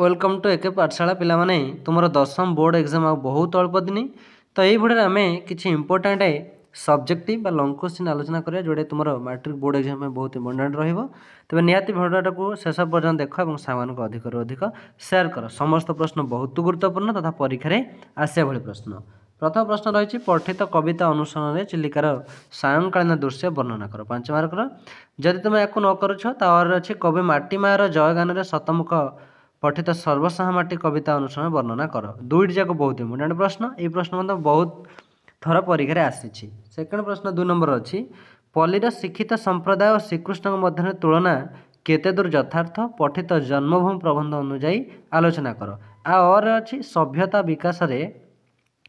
Welcome to एके पाठशाला पिला माने तुमर दशम बोर्ड एग्जाम आ बहुत अल्प दिन तो ये भिडियो आम किसी इंपोर्टाट सब्जेक्टिव लंग क्वेश्चन आलोचना करिया जोड़े तुम मैट्रिक बोर्ड एग्जाम में बहुत इंपोर्टाट रहिबो। तेबे निहाती भिडियोटा को शेष पर्यंत देख और सामान को अधिक अधिक शेयर कर। समस्त प्रश्न बहुत गुरुत्वपूर्ण तथा परीक्षा रे आसिया भली प्रश्न। प्रथम प्रश्न रही पठित कविता अनुसरण में चिलिकार सायंकालीन दृश्य वर्णना कर 5 मार्कर। जदि तुम या न कर अच्छी कवि माटीमार जयगान शतमुख पठित सर्वसाहमाटी कविता अनुसरण वर्णना कर। दुईट जाक बहुत इंपोर्टेंट प्रश्न। ये प्रश्न मतलब बहुत थर परीक्षा आसी। सेकेंड प्रश्न 2 नंबर अच्छी पल्लीर शिक्षित संप्रदाय और श्रीकृष्ण मध्य तुलना केते दूर यथार्थ पठित जन्मभूमि प्रबंध अनुजाई आलोचना कर। और अच्छी सभ्यता विकास रे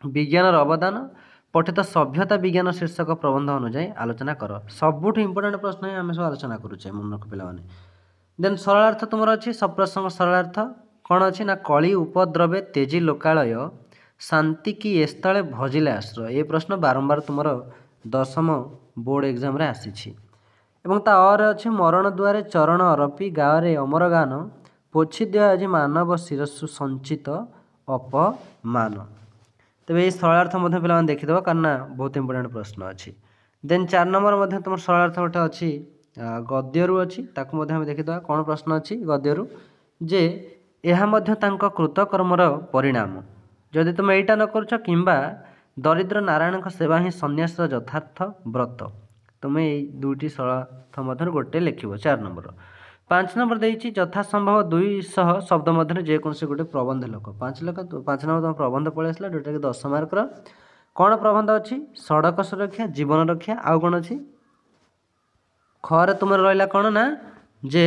विज्ञान अवदान पठित सभ्यता विज्ञान शीर्षक प्रबंध अनुजाई आलोचना कर। सबुठ इंपोर्टेंट प्रश्न ही आम सब आलोचना करुचे मन रख पे। देन सरलार्थ तुम अच्छी सप्रसंग सरलार्थ कौन अच्छी ना कली उपद्रवे तेजी लोकालय शांति की एस्तले भजिले आश्रय। ये प्रश्न बारंबार तुम दशम बोर्ड एग्जाम रे आसी। और अच्छी मरण दुआरे चरण अरपी गाँव अमर गान पोछि दिया आज मानव शिरस्सु संचित अपमान। तेरे ये सरलार्थ पे देखीद कारण बहुत इंपोर्टेंट प्रश्न अच्छी। देन 4 नंबर तुम सरलार्थ गोटे अच्छी गद्यरु अच्छी ताकू देखीद कौन प्रश्न अच्छी गद्यरु जे यह कृतकर्मर परिणाम जदि तुम यहीटा न कर किंबा दरिद्र नारायण सेवा ही सन्यास यथार्थ व्रत तुम्हें ये दुईटी सरलार्थ मध्य गोटे लिख। 4 नंबर 5 नंबर देती यथासंभव 200 शब्द मध्य जेकोसी गोटे प्रबंध लिख। 5 नंबर तुम प्रबंध पलि आसला जोटा कि 10 मार्क। कौन प्रबंध अच्छी सड़क सुरक्षा जीवन रक्षा आउ कौन अच्छी खरे तुम रहा कौन ना जे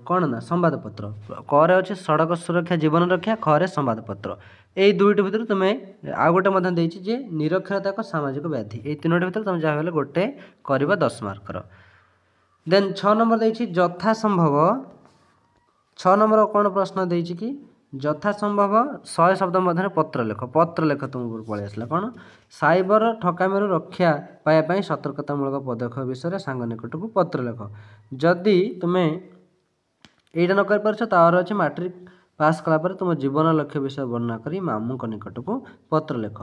कौन ना संवादपत्र करे अच्छे सड़क सुरक्षा जीवन रक्षा खरे संवादपत्र। यही दुईट भितर तुम्हें आउ गोटे देती निरक्षरता एक सामाजिक व्याधि। ये 3टी भितर तुम जहाँ गोटे कर 10 मार्क। देन 6 नंबर देती यथासंभव 6 नंबर कौन प्रश्न देती कि यथासंभव 100 शब्द मध्य पत्र लेख तुमको पलि आसला कौन साइबर ठकामी रक्षा पाइबा सतर्कतामूलक पदक्षेप विषय सांग निकट को पत्र लेख। जदि तुम्हें यहीटा न कर अच्छे मैट्रिक पास कलापर तुम जीवन लक्ष्य विषय वर्णना करी मामू निकट को पत्र लेख।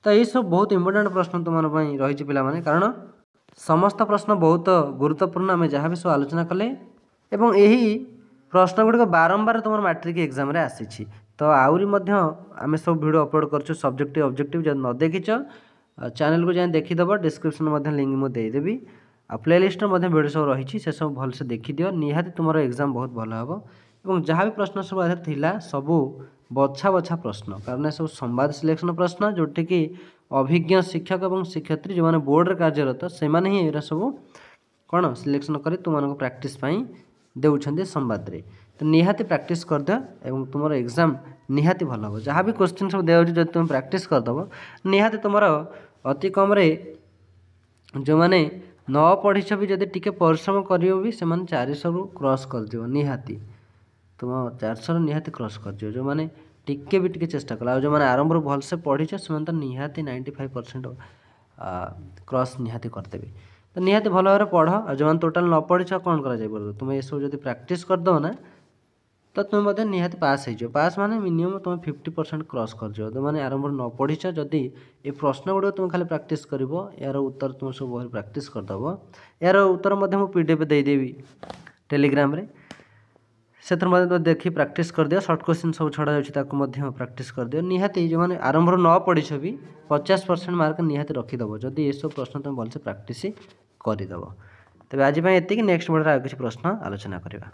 तो ये सब बहुत इंपोर्टेंट प्रश्न तुम रही पाने कारण समस्त प्रश्न बहुत गुरुत्वपूर्ण आम जहाँ भी सब आलोचना कले एवं यही प्रश्न गुड़िक बारंबार तुम मैट्रिक एग्जाम रे आसी। तो आउरी आम सब वीडियो अपलोड कर सब्जेक्टिव ऑब्जेक्टिव जब न देखी चैनल को जाए देखीदेव डिस्क्रिप्शन लिंक मुझे देदेवी आ प्लेलिस्ट वीडियो सब रही से सब भलसे देखी दियो निहाती तुम एग्जाम बहुत भल हम। और जहाँ भी प्रश्न सब आधार थिला सबू बछा बछा प्रश्न कारण सब संवाद सिलेक्शन प्रश्न जोटी कि अभिज्ञ शिक्षक और शिक्षयित्री जो मैंने बोर्ड रे कार्यरत से मैंने ही एरा सब कौन सिलेक्शन कर तुम प्रैक्टिस देउछन्ते संवाद रे। तो निहाती प्रैक्टिस करदे और तुम एग्जाम निहाती भल हम। जहाँ भी क्वेश्चन सब दिया जब तुम प्रैक्टिस करदेव निहाती तुम अति कम जो मैंने न पढ़ी भी जब टी परिश्रम कर 400 रु क्रॉस कर दियो निहाती तुम 400 निहाती क्रॉस कर दियो जो मैंने टिके भी टिके चेष्टा कला जो मैंने आरंभ भलसे पढ़ीछ से तो निहाती 95% क्रॉस निहाती करदेवी। तो निहाती भल भाव पढ़ और जो टोटाल न पढ़ीछ कौन कर तुम ये सब जब प्रैक्टिस करदेव ना तो तुम्हें निहाती पास हो पास माने मिनिमम तुम 50% क्रॉस कर जो मैंने आरंभ न पढ़ीछ जदि ये प्रश्न गुड़िक तुम खाली प्रैक्टिस कर यार उत्तर तुम सब बहर प्रैक्टिस करदेव यार उत्तर मुझे पीडीएफ देदेवी टेलीग्राम रे से देखी प्रैक्टिस कर दियो शॉर्ट क्वेश्चन सब छड़ा जाऊँगी प्रैक्टिस कर दियो निहाती जो मैंने आरंभ न पढ़ीछ भी 50% मार्क निहाती रखीदेव जदि ये सब प्रश्न तुम भलसे प्रैक्टिस करदेव। तेज आज एति नेक्स्ट वीडियो आगे किसी प्रश्न आलोचना करवा।